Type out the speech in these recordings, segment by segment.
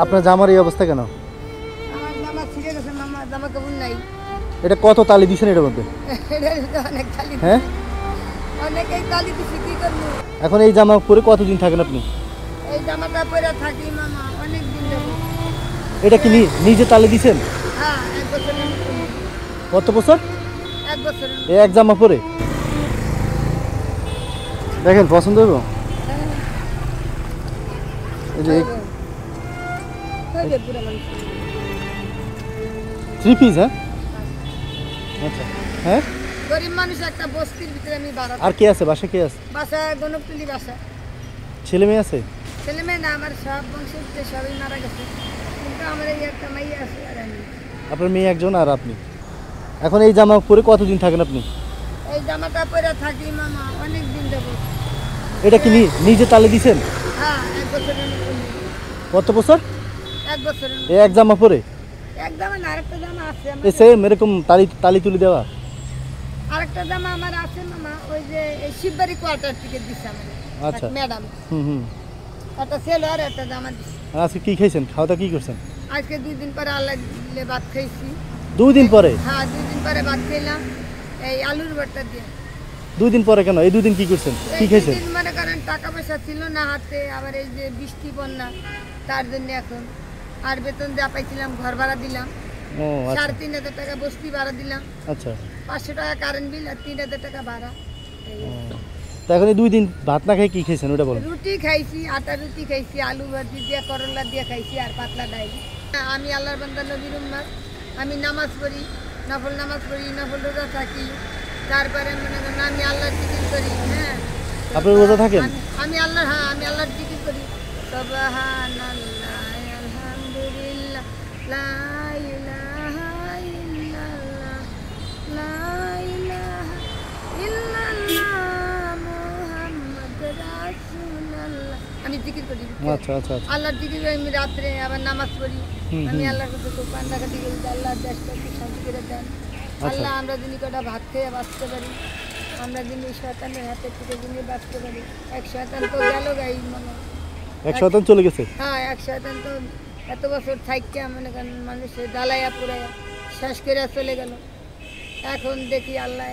আপনার জামার এই অবস্থা কেন? আমার জামা ছিঁড়ে গেছে মামা, জামা কাপড় নাই। এটা কত তালি দিছেন এটার মধ্যে? অনেক তালি, হ্যাঁ অনেকেই তালি দিছি, কি করবো? এখন এই জামা পরে কতদিন থাকেন আপনি? এই জামাটা পরে থাকি মামা অনেক দিন যাবো। এটা কি নিজে তালি দিছেন? হ্যাঁ, 1 বছরের মতো। কত বছর? 1 বছরের মতো। এই এক জামা পরে দেখেন পছন্দ হইব? এই যে হইবে পুরো মানুষ। 3 পিস, হ্যাঁ আচ্ছা হ্যাঁ। গরিব মানুষ, একটা বস্তির ভিতরে আমি বাড়া। আর কে আছে বাসা? কে আছে? বাসা গণপটুলি বাসা। ছেলে মেয়ে আছে? ছেলে মেয়ে না, আমার সব বংশের সবাই মারা গেছে, কিন্তু আমার এই একটা মাইয়া আছে আর আমি। আপনার মেয়ে একজন আর আপনি। এখন এই জামা পরে কতদিন থাকেন আপনি? এই জামাটা পরে থাকি মামা অনেক দিন যাবো। এটা কি নিজে তালি দিছেন? হ্যাঁ, 1 বছরের মতো। কত বছর? 1 বছরের মতো। এই এক জামা পরে? এক জামা না, আরেকটা জামা আছে আমার। এই সেম এরকম তালি তুলি দেওয়া? আরেকটা জামা আমার আছে মামা, ওই যে এই শিববাড়ি কোয়ার্টার থেকে দিছে আমার। আচ্ছা ম্যাডাম, হুম। একটা ছেল আর একটা জামা দিছে। আজকে কি খাইছেন? খাওয়া দাওয়া কি করছেন? আজকে 2 দিন পরে আল্লাহ দিলে ভাত খাইছি। 2 দিন পরে? হ্যাঁ, 2 দিন পরে ভাত খেলাম এই আলুর ভর্তা দিয়ে। 2 দিন পরে কেন? এই 2 দিন কি করছেন? কি খাইছেন? 2 দিন মনে করেন টাকা পয়সা ছিল না হাতে, আবার এই যে বৃষ্টি বন্যা, তার জন্য এখন আর বেতন দেওয়া পাইছিলাম, ঘর ভাড়া দিলাম। ও আচ্ছা 3,500 টাকা বস্তি ভাড়া দিলাম, আচ্ছা। 500 টাকা কারেন্ট বিল আর 3,000 টাকা ভাড়া। এই তো এখন এই 2 দিন ভাত না খেয়ে কি খাইছেন ওটা বলুন? রুটি খাইছি, আটা রুটি খাইছি, আলু ভাজি দিয়ে, করলা দিয়ে খাইছি, আর পাতলা ডাল। আমি আল্লাহর বান্দা, নবীর উম্মত। আমি নামাজ পড়ি, নফল নামাজ পড়ি, নফল রোজা থাকি। তারপরে মনে করেন আমি আল্লাহর জিকির করি। হ্যাঁ, আপনি রোজা থাকেন? আমি আল্লাহর জিকির করি। সুবহানাল্লাহ, আলহামদুলিল্লাহ, লা ইলাহা ইল্লাল্লাহ, লা ইলাহা ইল্লাল্লাহ, মুহাম্মাদুর রাসূলুল্লাহ। আমি জিকির করি। আচ্ছা আচ্ছা আচ্ছা। আল্লাহর জিকির করি, আমি রাত্রে আবার নামাজ পড়ি। আমি আল্লাহর কাছে খুব কান্দাকাটি করি, আল্লাহ দেশটা কি শান্তি করে দেন। আল্লাহ আমরা যিনি কটা ভাত খেয়ে বাঁচতে পারি, আমরা যিনি শয়তানের হাতের থেকে যিনি বাঁচতে পারি। এক শয়তান তো গেল গাই মনে। এক শয়তান চলে গেছে? হ্যাঁ, এক শয়তান তো এত বছর থাইকে মনে করেন মানুষের জ্বালাইয়া পুরাইয়া শেষ করে চলে গেল। এখন দেখি আল্লাহ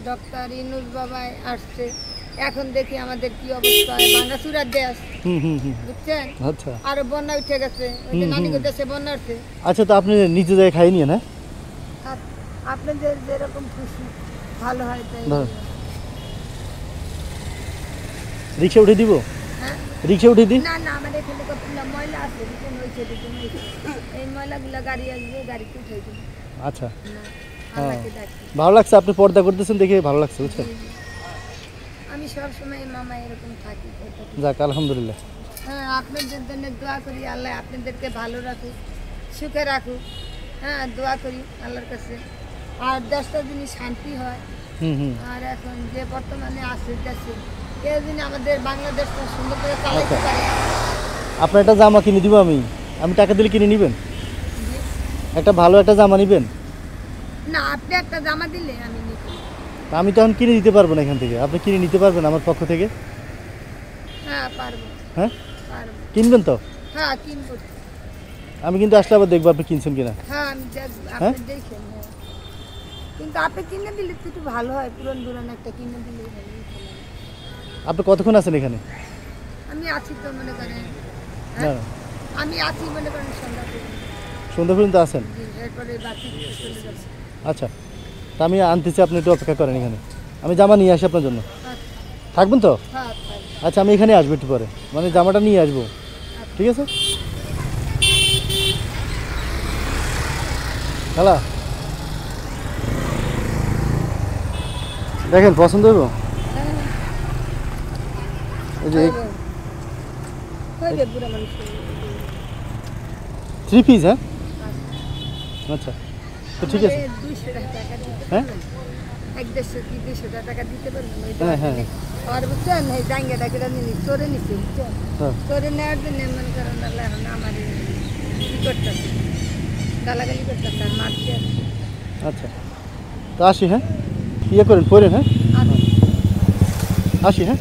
ডক্টর ইনুস বাবাই আসছে, এখন দেখি আমাদের কি অবস্থা হয়। ভাঙাচুরার দেশ, বুঝছেন? আচ্ছা। আরো বন্যা উঠে গেছে, ওই যে নানিগো দেশে বন্যা উঠছে। আচ্ছা, তো আপনি নিজে যাই খাই নিয়ে না? আপনাদের যেরকম খুশি ভালো হয় তাই। রিক্সা উঠে দিব? হ্যাঁ, রিক্সা উঠে দিই? না না, আমাদের এখানে কতগুলো ময়লা আছে, এই ময়লাগুলো গাড়ি আসবে, গাড়িতে উঠে দিন। আচ্ছা, আল্লাহকে ডাকি। ভালো লাগছে আপনি পর্দা করতেছেন দেখে, ভালো লাগছে বুঝছেন। আমি সব সময় মামা এরকম থাকি। যাক আলহামদুলিল্লাহ। হ্যাঁ, আপনাদের জন্য দোয়া করি, আল্লাহ আপনাদেরকে ভালো রাখুক, সুখে রাখুক। হ্যাঁ, দোয়া করি আল্লাহর কাছে, আর দেশটা যিনি শান্তি হয়। আর এখন যে বর্তমানে আছে দেশে, কেউ যিনি আমাদের বাংলাদেশটা সুন্দর করে চালাতে পারে। আপনার একটা জামা কিনে দিব আমি টাকা দিলে কিনে নেবেন? একটা ভালো একটা জামা নেবেন? না, আপনি একটা জামা দিলে আমি নিব। আমি তো এখন কিনে দিতে পারবো না এখান থেকে, আপনি কিনে নিতে পারবেন আমার পক্ষ থেকে? হ্যাঁ, পারবো। হ্যাঁ, পারবো। কিনবেন তো? হ্যাঁ, কিনবো। আমি কিন্তু আসলে আবার দেখবো আপনি কিনছেন কিনা। হ্যাঁ, আমি দেখবো, আপনি দেখেন। হ্যাঁ, কিন্তু আপনি কিনে দিলে তো একটু ভালো হয়, পুরান একটা কিনে দিলে ভালো হয়। আপনি কতক্ষণ আছেন এখানে? আমি আছি তো মনে করেন, না আমি আছি মনে করেন সন্ধ্যা পর্যন্ত আছেন? এরপরে বাকি চলে যাচ্ছে। আচ্ছা, তা আমি আনতেছি, আপনি একটু অপেক্ষা করেন এখানে, আমি জামা নিয়ে আসি আপনার জন্য। থাকবেন তো? হ্যাঁ। আচ্ছা, আমি এখানে আসবো একটু পরে, মানে জামাটা নিয়ে আসবো, ঠিক আছে? হ্যালো, দেখেন পছন্দ হইব? এই যে 3 পিস, হ্যাঁ আচ্ছা, তো ঠিক আছে। 200 টাকা দিতে হ্যাঁ, এক 150 টাকা দিতে পারবেন? হ্যাঁ। আর বুঝছেন, এই জাঙ্গিয়াটা কেটে নিনি, চোরে নিচ্ছে, বুঝছেন? চোরে নেওয়ার জন্য মনে করেন আল্লাহ এখন আমার কি করতেছে, গালাগালি করতেছে আর মারছে। আচ্ছা, তো আসি, হ্যাঁ, ইয়ে করেন পড়েন, হ্যাঁ আসি, হ্যাঁ।